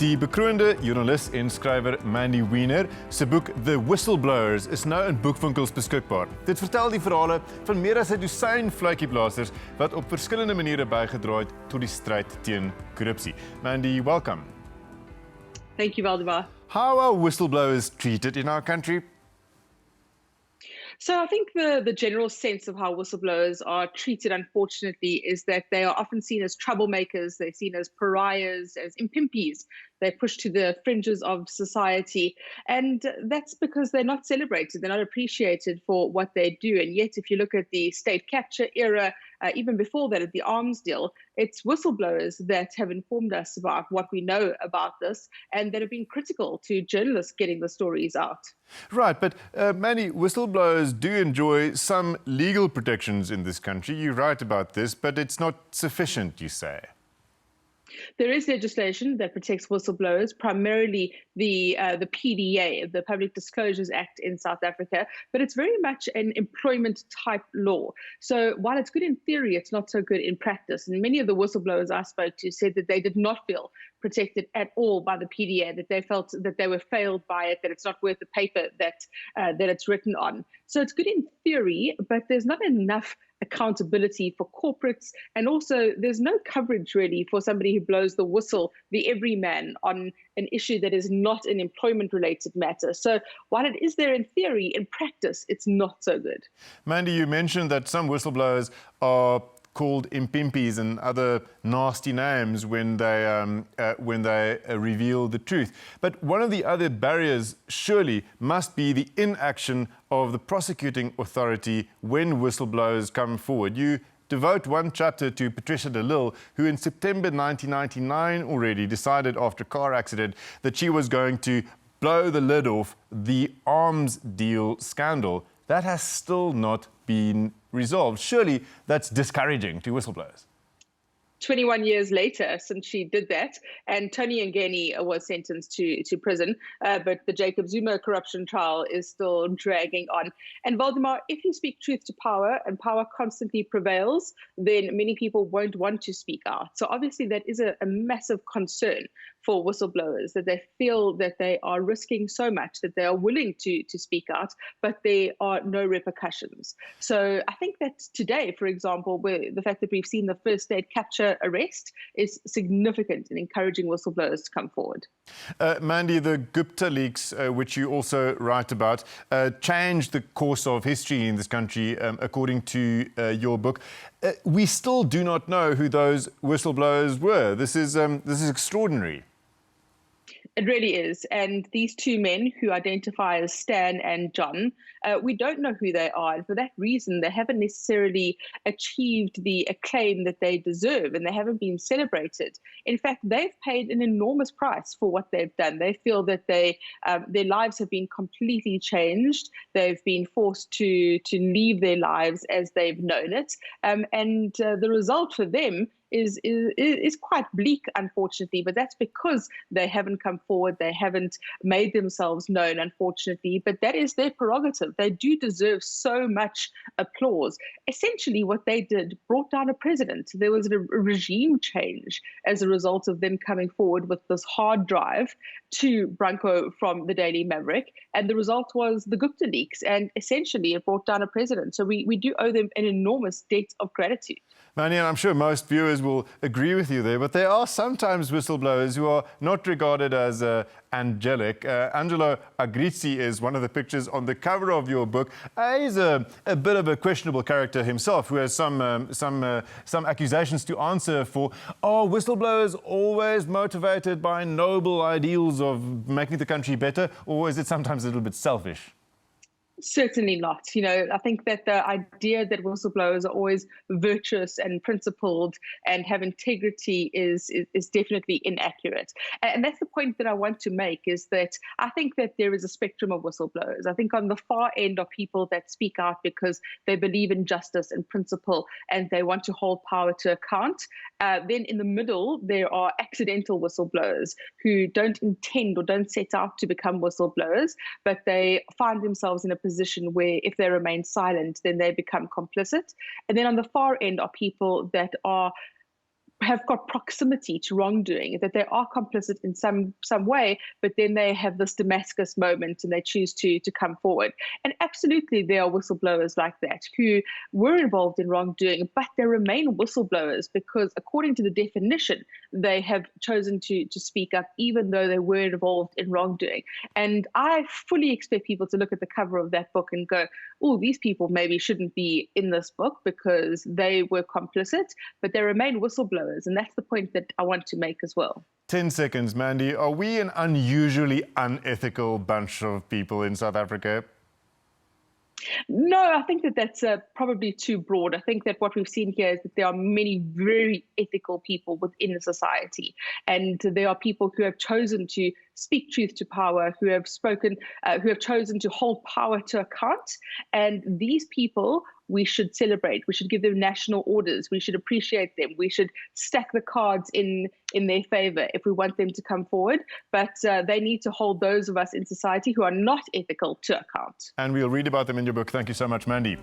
Die bekroonde joernalis en skrywer Mandy Wiener se boek The Whistleblowers is nou in boekwinkels beskikbaar. Dit vertel die verhale van meer as 'n dosyn fluitjieblasers wat op verskillende maniere bygedra het tot die stryd teen korrupsie. Mandy, welcome. Thank you, Valdemar. How are whistleblowers treated in our country? So I think the general sense of how whistleblowers are treated, unfortunately, is that they are often seen as troublemakers, they're seen as pariahs, as impimpies. They're pushed to the fringes of society. And that's because they're not celebrated, they're not appreciated for what they do. And yet, if you look at the state capture era, even before that, at the arms deal, it's whistleblowers that have informed us about what we know about this and that have been critical to journalists getting the stories out. Right, but many whistleblowers do enjoy some legal protections in this country. You write about this, but it's not sufficient, you say. There is legislation that protects whistleblowers, primarily the PDA, the Public Disclosures Act in South Africa, but it's very much an employment type law. So while it's good in theory, it's not so good in practice. And many of the whistleblowers I spoke to said that they did not feel protected at all by the PDA, that they felt that they were failed by it, that it's not worth the paper that it's written on. So it's good in theory, but there's not enough accountability for corporates, and also there's no coverage really for somebody who blows the whistle, the everyman, on an issue that is not an employment-related matter. So while it is there in theory, in practice, it's not so good. Mandy, you mentioned that some whistleblowers are called impimpies and other nasty names when they reveal the truth. But one of the other barriers surely must be the inaction of the prosecuting authority when whistleblowers come forward. You devote one chapter to Patricia de Lille, who in September 1999 already decided after a car accident that she was going to blow the lid off the arms deal scandal. That has still not been resolved. Surely that's discouraging to whistleblowers. 21 years later since she did that, and Tony Ngeni was sentenced to prison, but the Jacob Zuma corruption trial is still dragging on. And Valdemar, if you speak truth to power and power constantly prevails, then many people won't want to speak out. So obviously that is a massive concern for whistleblowers, that they feel that they are risking so much, that they are willing to speak out, but there are no repercussions. So I think that today, for example, the fact that we've seen the first state capture arrest is significant in encouraging whistleblowers to come forward. Mandy, the Gupta leaks, which you also write about, changed the course of history in this country, according to your book. We still do not know who those whistleblowers were. This is extraordinary. It really is. And these two men who identify as Stan and John, we don't know who they are. And for that reason, they haven't necessarily achieved the acclaim that they deserve, and they haven't been celebrated. In fact, they've paid an enormous price for what they've done. They feel that their lives have been completely changed. They've been forced to leave their lives as they've known it. And the result for them is quite bleak, unfortunately, but that's because they haven't come forward, they haven't made themselves known, unfortunately, but that is their prerogative. They do deserve so much applause. Essentially, what they did brought down a president. There was a regime change as a result of them coming forward with this hard drive to Branko from the Daily Maverick, and the result was the Gupta leaks, and essentially it brought down a president. So we do owe them an enormous debt of gratitude. Mandy, and I'm sure most viewers will agree with you there, but there are sometimes whistleblowers who are not regarded as angelic. Angelo Agrizzi is one of the pictures on the cover of your book. He's a bit of a questionable character himself, who has some accusations to answer for. Are whistleblowers always motivated by noble ideals of making the country better, or is it sometimes a little bit selfish? Certainly not. You know, I think that the idea that whistleblowers are always virtuous and principled and have integrity is definitely inaccurate. And that's the point that I want to make, is that I think that there is a spectrum of whistleblowers. I think on the far end are people that speak out because they believe in justice and principle and they want to hold power to account. Then in the middle, there are accidental whistleblowers who don't intend or don't set out to become whistleblowers, but they find themselves in a position where if they remain silent, then they become complicit. And then on the far end are people that are have got proximity to wrongdoing, that they are complicit in some way, but then they have this Damascus moment and they choose to come forward. And absolutely, there are whistleblowers like that who were involved in wrongdoing, but they remain whistleblowers because, according to the definition, they have chosen to speak up, even though they were involved in wrongdoing. And I fully expect people to look at the cover of that book and go, oh, these people maybe shouldn't be in this book because they were complicit, but they remain whistleblowers. And that's the point that I want to make as well. 10 seconds, Mandy. Are we an unusually unethical bunch of people in South Africa? No, I think that that's probably too broad. I think that what we've seen here is that there are many very ethical people within the society, and there are people who have chosen to speak truth to power, who have chosen to hold power to account. And these people we should celebrate. We should give them national orders. We should appreciate them. We should stack the cards in their favor if we want them to come forward. But they need to hold those of us in society who are not ethical to account. And we'll read about them in your book. Thank you so much, Mandy.